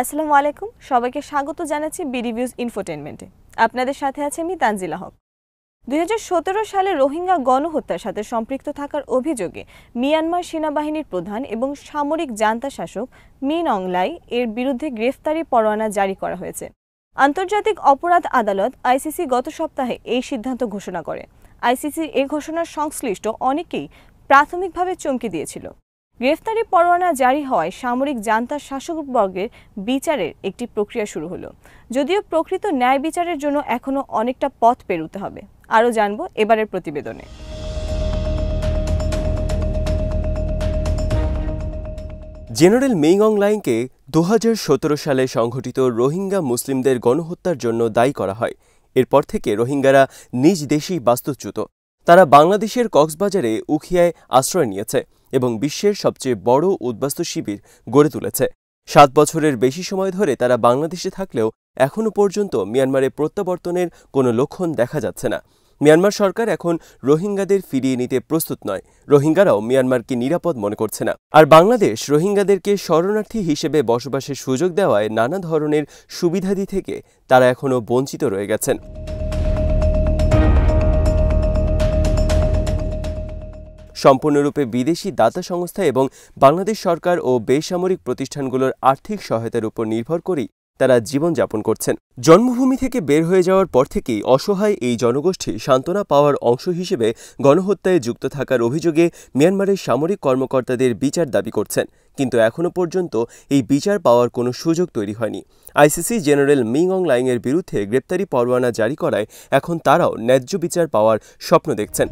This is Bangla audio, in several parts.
আসসালামু আলাইকুম, সবাইকে স্বাগত জানাচ্ছি বিডিভিউজ ইনফোটেইনমেন্টে। আপনাদের সাথে আছে আমি তানজিলা হক। 2017 সালে রোহিঙ্গা গণহত্যার সাথে সম্পৃক্ত থাকার অভিযোগে মিয়ানমার সেনাবাহিনীর প্রধান এবং সামরিক জান্তা শাসক মিন অং লাই এর বিরুদ্ধে গ্রেফতারি পরোয়ানা জারি করা হয়েছে। আন্তর্জাতিক অপরাধ আদালত আইসিসি গত সপ্তাহে এই সিদ্ধান্ত ঘোষণা করে। আইসিসির এই ঘোষণার সংশ্লিষ্ট অনেকেই প্রাথমিকভাবে চমকে দিয়েছিল। গ্রেফতারি পরোয়ানা জারি হওয়ায় সামরিক জান্তা শাসকবর্গের বিচারের একটি প্রক্রিয়া শুরু হলো। যদিও প্রকৃত ন্যায় বিচারের জন্য এখনো অনেকটা পথ পেরোতে হবে। আরও জানবো এবারের প্রতিবেদনে। জেনারেল মিন অং লাইংকে 2017 সালে সংঘটিত রোহিঙ্গা মুসলিমদের গণহত্যার জন্য দায়ী করা হয়। এরপর থেকে রোহিঙ্গারা নিজ দেশেই বাস্তুচ্যুত। তারা বাংলাদেশের কক্সবাজারে উখিয়ায় আশ্রয় নিয়েছে এবং বিশ্বের সবচেয়ে বড় উদ্বাস্তু শিবির গড়ে তুলেছে। 7 বছরের বেশি সময় ধরে তারা বাংলাদেশে থাকলেও এখনও পর্যন্ত মিয়ানমারে প্রত্যাবর্তনের কোনো লক্ষণ দেখা যাচ্ছে না। মিয়ানমার সরকার এখন রোহিঙ্গাদের ফিরিয়ে নিতে প্রস্তুত নয়। রোহিঙ্গারাও মিয়ানমারকে নিরাপদ মনে করছে না। আর বাংলাদেশ রোহিঙ্গাদেরকে শরণার্থী হিসেবে বসবাসের সুযোগ দেওয়ায় নানা ধরনের সুবিধাদি থেকে তারা এখনও বঞ্চিত রয়ে গেছেন। সম্পূর্ণরূপে বিদেশি দাতা সংস্থা এবং বাংলাদেশ সরকার ও বেসামরিক প্রতিষ্ঠানগুলোর আর্থিক সহায়তার উপর নির্ভর করেই তারা জীবনযাপন করছেন। জন্মভূমি থেকে বের হয়ে যাওয়ার পর থেকেই অসহায় এই জনগোষ্ঠী সান্ত্বনা পাওয়ার অংশ হিসেবে গণহত্যায় যুক্ত থাকার অভিযোগে মিয়ানমারের সামরিক কর্মকর্তাদের বিচার দাবি করছেন। কিন্তু এখনও পর্যন্ত এই বিচার পাওয়ার কোনো সুযোগ তৈরি হয়নি। আইসিসি জেনারেল মিন অং লাইংয়ের বিরুদ্ধে গ্রেপ্তারি পরোয়ানা জারি করায় এখন তারাও ন্যায্য বিচার পাওয়ার স্বপ্ন দেখছেন।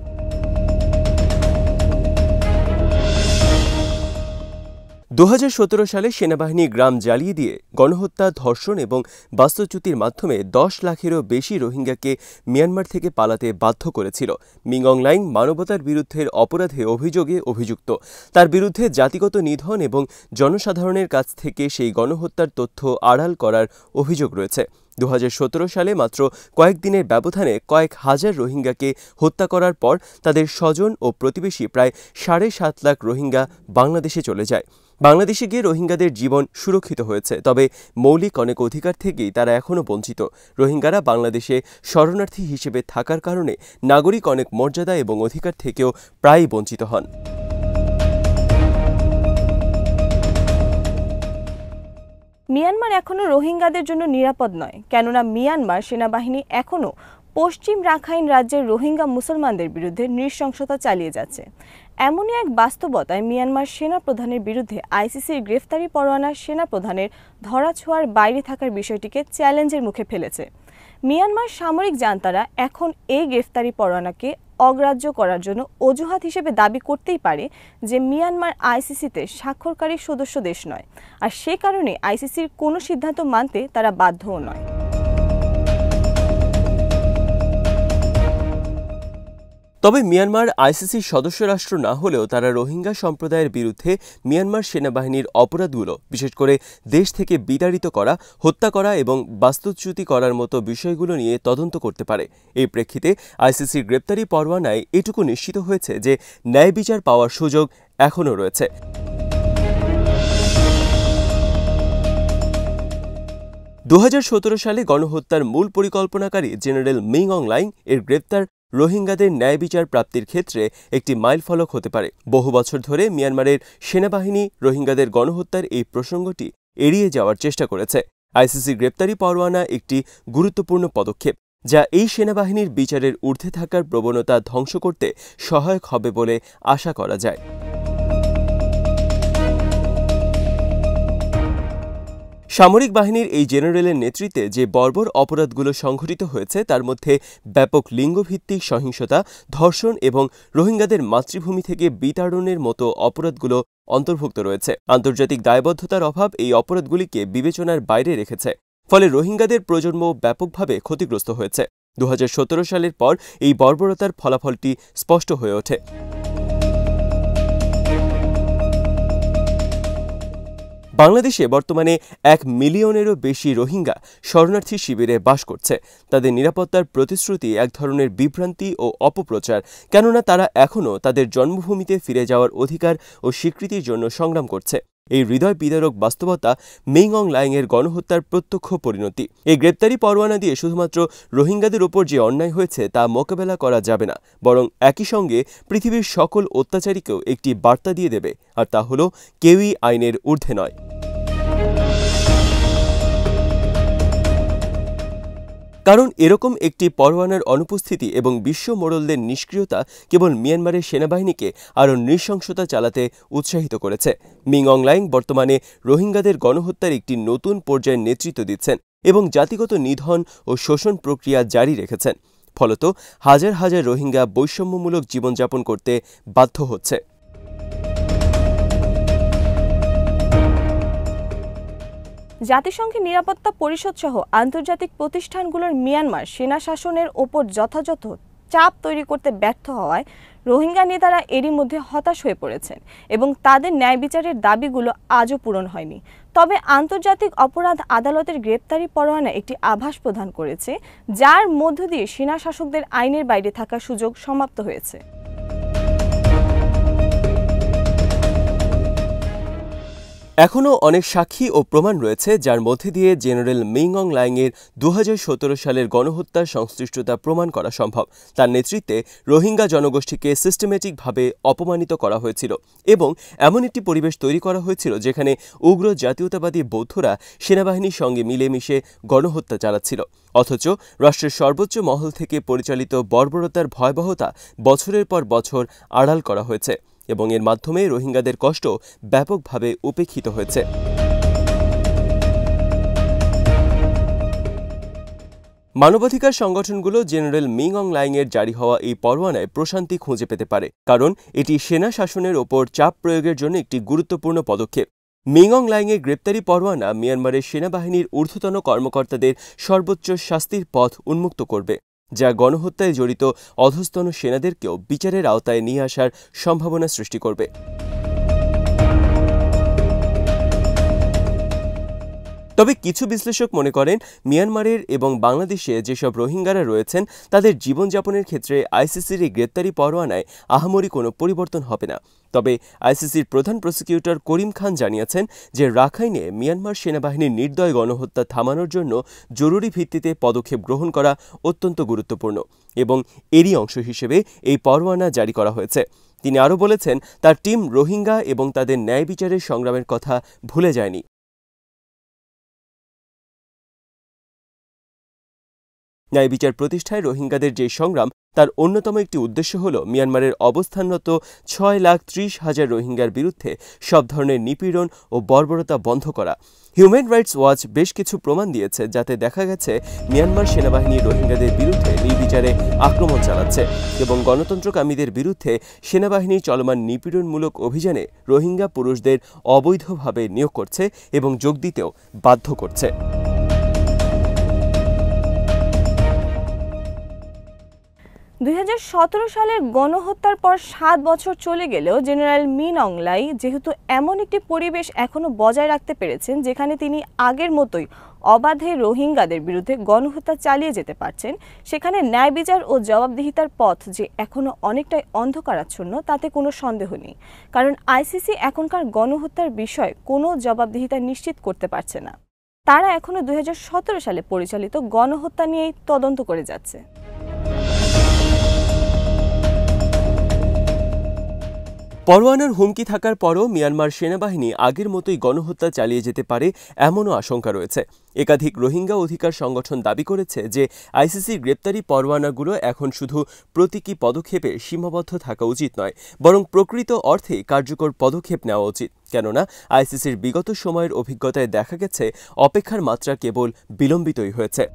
2017 সালে সেনাবাহিনী গ্রাম জ্বালিয়ে দিয়ে গণহত্যা, ধর্ষণ এবং বাস্তুচ্যুতির মাধ্যমে 10 লাখেরও বেশি রোহিঙ্গাকে মিয়ানমার থেকে পালাতে বাধ্য করেছিল। মিন অং লাইং মানবতার বিরুদ্ধের অপরাধে অভিযোগে অভিযুক্ত। তার বিরুদ্ধে জাতিগত নিধন এবং জনসাধারণের কাছ থেকে সেই গণহত্যার তথ্য আড়াল করার অভিযোগ রয়েছে। 2017 সালে মাত্র কয়েকদিনের ব্যবধানে কয়েক হাজার রোহিঙ্গাকে হত্যা করার পর তাদের স্বজন ও প্রতিবেশী প্রায় 7.5 লাখ রোহিঙ্গা বাংলাদেশে চলে যায়। বাংলাদেশে গিয়ে রোহিঙ্গাদের জীবন সুরক্ষিত হয়েছে, তবে মৌলিক অনেক অধিকার থেকেই তারা এখনও বঞ্চিত। রোহিঙ্গারা বাংলাদেশে শরণার্থী হিসেবে থাকার কারণে নাগরিক অনেক মর্যাদা এবং অধিকার থেকেও প্রায়ই বঞ্চিত হন। মিয়ানমার এখনও রোহিঙ্গাদের জন্য নিরাপদ নয়, কেননা মিয়ানমার সেনাবাহিনী এখনও পশ্চিম রাখাইন রাজ্যের রোহিঙ্গা মুসলমানদের বিরুদ্ধে নৃশংসতা চালিয়ে যাচ্ছে। এমনই এক বাস্তবতায় মিয়ানমার সেনাপ্রধানের বিরুদ্ধে আইসিসির গ্রেফতারি পরোয়ানা সেনাপ্রধানের ধরাছোঁয়ার বাইরে থাকার বিষয়টিকে চ্যালেঞ্জের মুখে ফেলেছে। মিয়ানমার সামরিক জান্তারা এখন এই গ্রেফতারি পরোয়ানাকে অগ্রাহ্য করার জন্য অজুহাত হিসেবে দাবি করতেই পারে যে মিয়ানমার আইসিসিতে স্বাক্ষরকারী সদস্য দেশ নয়, আর সে কারণে আইসিসির কোনো সিদ্ধান্ত মানতে তারা বাধ্যও নয়। তবে মিয়ানমার আইসিসির সদস্য রাষ্ট্র না হলেও তারা রোহিঙ্গা সম্প্রদায়ের বিরুদ্ধে মিয়ানমার সেনাবাহিনীর অপরাধগুলো, বিশেষ করে দেশ থেকে বিতাড়িত করা, হত্যা করা এবং বাস্তুচ্যুতি করার মতো বিষয়গুলো নিয়ে তদন্ত করতে পারে। এই প্রেক্ষিতে আইসিসির গ্রেপ্তারি পরোয়ানায় এটুকু নিশ্চিত হয়েছে যে ন্যায় বিচার পাওয়ার সুযোগ এখনও রয়েছে। 2017 সালে গণহত্যার মূল পরিকল্পনাকারী জেনারেল মিন অং লাইং এর গ্রেপ্তার রোহিঙ্গাদের ন্যায় বিচার প্রাপ্তির ক্ষেত্রে একটি মাইলফলক হতে পারে। বহু বছর ধরে মিয়ানমারের সেনাবাহিনী রোহিঙ্গাদের গণহত্যার এই প্রসঙ্গটি এড়িয়ে যাওয়ার চেষ্টা করেছে। আইসিসি গ্রেপ্তারি পরোয়ানা একটি গুরুত্বপূর্ণ পদক্ষেপ, যা এই সেনাবাহিনীর বিচারের ঊর্ধ্বে থাকার প্রবণতা ধ্বংস করতে সহায়ক হবে বলে আশা করা যায়। সামরিক বাহিনীর এই জেনারেলের নেতৃত্বে যে বর্বর অপরাধগুলো সংঘটিত হয়েছে তার মধ্যে ব্যাপক লিঙ্গভিত্তিক সহিংসতা, ধর্ষণ এবং রোহিঙ্গাদের মাতৃভূমি থেকে বিতাড়নের মতো অপরাধগুলো অন্তর্ভুক্ত রয়েছে। আন্তর্জাতিক দায়বদ্ধতার অভাব এই অপরাধগুলিকে বিবেচনার বাইরে রেখেছে, ফলে রোহিঙ্গাদের প্রজন্ম ব্যাপকভাবে ক্ষতিগ্রস্ত হয়েছে। 2017 সালের পর এই বর্বরতার ফলাফলটি স্পষ্ট হয়ে ওঠে। বাংলাদেশে বর্তমানে 1 মিলিয়নেরও বেশি রোহিঙ্গা শরণার্থী শিবিরে বাস করছে। তাদের নিরাপত্তার প্রতিশ্রুতি এক ধরনের বিভ্রান্তি ও অপপ্রচার, কেননা তারা এখনও তাদের জন্মভূমিতে ফিরে যাওয়ার অধিকার ও স্বীকৃতির জন্য সংগ্রাম করছে। এই হৃদয় বিদারক বাস্তবতা মিং অং লাইংয়ের গণহত্যার প্রত্যক্ষ পরিণতি। এই গ্রেপ্তারি পরোয়ানা দিয়ে শুধুমাত্র রোহিঙ্গাদের ওপর যে অন্যায় হয়েছে তা মোকাবেলা করা যাবে না, বরং একই সঙ্গে পৃথিবীর সকল অত্যাচারীকেও একটি বার্তা দিয়ে দেবে, আর তা হলো কেউই আইনের ঊর্ধ্বে নয়। কারণ এরকম একটি পরোয়ানার অনুপস্থিতি এবং বিশ্ব মোড়লদের নিষ্ক্রিয়তা কেবল মিয়ানমারের সেনাবাহিনীকে আরও নৃশংসতা চালাতে উৎসাহিত করেছে। মিং অং লাইং বর্তমানে রোহিঙ্গাদের গণহত্যার একটি নতুন পর্যায়ের নেতৃত্ব দিচ্ছেন এবং জাতিগত নিধন ও শোষণ প্রক্রিয়া জারি রেখেছেন। ফলত হাজার হাজার রোহিঙ্গা বৈষম্যমূলক জীবনযাপন করতে বাধ্য হচ্ছে। জাতিসংঘের নিরাপত্তা পরিষদ সহ আন্তর্জাতিক প্রতিষ্ঠানগুলোর মিয়ানমার সেনা শাসনের ওপর যথাযথ চাপ তৈরি করতে ব্যর্থ হওয়ায় রোহিঙ্গা নেতারা এরই মধ্যে হতাশ হয়ে পড়েছেন এবং তাদের ন্যায় বিচারের দাবিগুলো আজও পূরণ হয়নি। তবে আন্তর্জাতিক অপরাধ আদালতের গ্রেপ্তারি পরোয়ানা একটি আভাস প্রদান করেছে, যার মধ্য দিয়ে সেনা শাসকদের আইনের বাইরে থাকার সুযোগ সমাপ্ত হয়েছে। এখনও অনেক সাক্ষী ও প্রমাণ রয়েছে, যার মধ্যে দিয়ে জেনারেল মিং অং লাইংয়ের 2017 সালের গণহত্যার সংশ্লিষ্টতা প্রমাণ করা সম্ভব। তার নেতৃত্বে রোহিঙ্গা জনগোষ্ঠীকে সিস্টেমেটিকভাবে অপমানিত করা হয়েছিল এবং এমন একটি পরিবেশ তৈরি করা হয়েছিল যেখানে উগ্র জাতীয়তাবাদী বৌদ্ধরা সেনাবাহিনীর সঙ্গে মিলেমিশে গণহত্যা চালাচ্ছিল। অথচ রাষ্ট্রের সর্বোচ্চ মহল থেকে পরিচালিত বর্বরতার ভয়াবহতা বছরের পর বছর আড়াল করা হয়েছে এবং এর মাধ্যমে রোহিঙ্গাদের কষ্ট ব্যাপকভাবে উপেক্ষিত হয়েছে। মানবাধিকার সংগঠনগুলো জেনারেল মিং অং লাইংয়ের জারি হওয়া এই পরোয়ানায় প্রশান্তি খুঁজে পেতে পারে, কারণ এটি সেনা শাসনের ওপর চাপ প্রয়োগের জন্য একটি গুরুত্বপূর্ণ পদক্ষেপ। মিং অং লাইংয়ের গ্রেপ্তারি পরোয়ানা মিয়ানমারের সেনাবাহিনীর ঊর্ধ্বতন কর্মকর্তাদের সর্বোচ্চ শাস্তির পথ উন্মুক্ত করবে, যা গণহত্যায় জড়িত অধস্তন সেনাদেরকেও বিচারের আওতায় নিয়ে আসার সম্ভাবনা সৃষ্টি করবে। তবে কিছু বিশ্লেষক মনে করেন, মিয়ানমারের এবং বাংলাদেশে যেসব রোহিঙ্গারা রয়েছেন তাদের জীবনযাপনের ক্ষেত্রে আইসিসির এই গ্রেপ্তারি পরোয়ানায় আহামরি কোনো পরিবর্তন হবে না। তবে আইসিসির প্রধান প্রসিকিউটর করিম খান জানিয়েছেন যে রাখাইনে মিয়ানমার সেনাবাহিনীর নির্দয় গণহত্যা থামানোর জন্য জরুরি ভিত্তিতে পদক্ষেপ গ্রহণ করা অত্যন্ত গুরুত্বপূর্ণ এবং এরই অংশ হিসেবে এই পরোয়ানা জারি করা হয়েছে। তিনি আরও বলেছেন, তার টিম রোহিঙ্গা এবং তাদের ন্যায় বিচারের সংগ্রামের কথা ভুলে যায়নি। ন্যায় বিচার প্রতিষ্ঠায় রোহিঙ্গাদের যে সংগ্রাম, তার অন্যতম একটি উদ্দেশ্য হল মিয়ানমারের অবস্থানরত 6,30,000 রোহিঙ্গার বিরুদ্ধে সব ধরনের নিপীড়ন ও বর্বরতা বন্ধ করা। হিউম্যান রাইটস ওয়াচ বেশ কিছু প্রমাণ দিয়েছে, যাতে দেখা গেছে মিয়ানমার সেনাবাহিনী রোহিঙ্গাদের বিরুদ্ধে নির্বিচারে আক্রমণ চালাচ্ছে এবং গণতন্ত্রকামীদের বিরুদ্ধে সেনাবাহিনীর চলমান নিপীড়নমূলক অভিযানে রোহিঙ্গা পুরুষদের অবৈধভাবে নিয়োগ করছে এবং যোগ দিতেও বাধ্য করছে। দুই সালের গণহত্যার পর 7 বছর চলে গেলেও জেনারেল মিন অং লাইং যেহেতু এমন একটি পরিবেশ এখনও বজায় রাখতে পেরেছেন যেখানে তিনি আগের মতোই অবাধে রোহিঙ্গাদের বিরুদ্ধে গণহত্যা চালিয়ে যেতে পারছেন, সেখানে ন্যায় বিচার ও জবাবদিহিতার পথ যে এখনও অনেকটাই অন্ধকারাচ্ছন্ন তাতে কোনো সন্দেহ নেই। কারণ আইসিসি এখনকার গণহত্যার বিষয়ে কোনো জবাবদিহিতা নিশ্চিত করতে পারছে না। তারা এখনও 2017 সালে পরিচালিত গণহত্যা নিয়েই তদন্ত করে যাচ্ছে। পরোয়ানার হুমকি থাকার পরও মিয়ানমার সেনাবাহিনী আগের মতোই গণহত্যা চালিয়ে যেতে পারে এমনও আশঙ্কা রয়েছে। একাধিক রোহিঙ্গা অধিকার সংগঠন দাবি করেছে যে আইসিসির গ্রেপ্তারি পরোয়ানাগুলো এখন শুধু প্রতীকী পদক্ষেপে সীমাবদ্ধ থাকা উচিত নয়, বরং প্রকৃত অর্থে কার্যকর পদক্ষেপ নেওয়া উচিত। কেননা আইসিসির বিগত সময়ের অভিজ্ঞতায় দেখা গেছে অপেক্ষার মাত্রা কেবল বিলম্বিতই হয়েছে।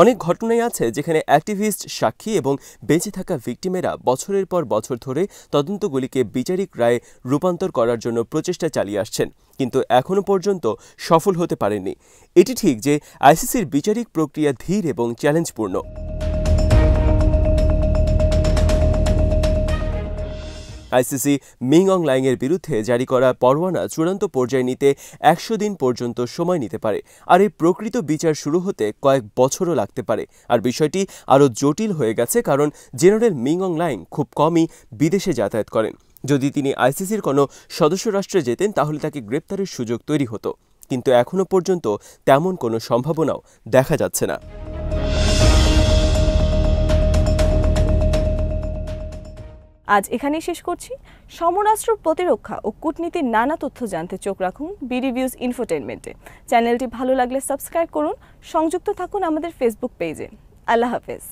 অনেক ঘটনাই আছে যেখানে অ্যাক্টিভিস্ট, সাক্ষী এবং বেঁচে থাকা ভিকটিমেরা বছরের পর বছর ধরে তদন্তগুলিকে বিচারিক রায়ে রূপান্তর করার জন্য প্রচেষ্টা চালিয়ে আসছেন, কিন্তু এখনও পর্যন্ত সফল হতে পারেননি। এটি ঠিক যে আইসিসির বিচারিক প্রক্রিয়া ধীর এবং চ্যালেঞ্জপূর্ণ। আইসিসি মিং অং লাইংয়ের বিরুদ্ধে জারি করা পরোয়ানা চূড়ান্ত পর্যায়ে নিতে 100 দিন পর্যন্ত সময় নিতে পারে, আর এই প্রকৃত বিচার শুরু হতে কয়েক বছরও লাগতে পারে। আর বিষয়টি আরও জটিল হয়ে গেছে কারণ জেনারেল মিং অং লাইং খুব কমই বিদেশে যাতায়াত করেন। যদি তিনি আইসিসির কোনো সদস্য রাষ্ট্রে যেতেন তাহলে তাকে গ্রেপ্তারের সুযোগ তৈরি হতো, কিন্তু এখনও পর্যন্ত তেমন কোনো সম্ভাবনাও দেখা যাচ্ছে না। আজ এখানেই শেষ করছি। সমরাস্ত্র প্রতিরক্ষা ও কূটনীতির নানা তথ্য জানতে চোখ রাখুন বিডিভিউজ ইনফোটেইনমেন্টে। চ্যানেলটি ভালো লাগলে সাবস্ক্রাইব করুন, সংযুক্ত থাকুন আমাদের ফেসবুক পেজে। আল্লাহ হাফেজ।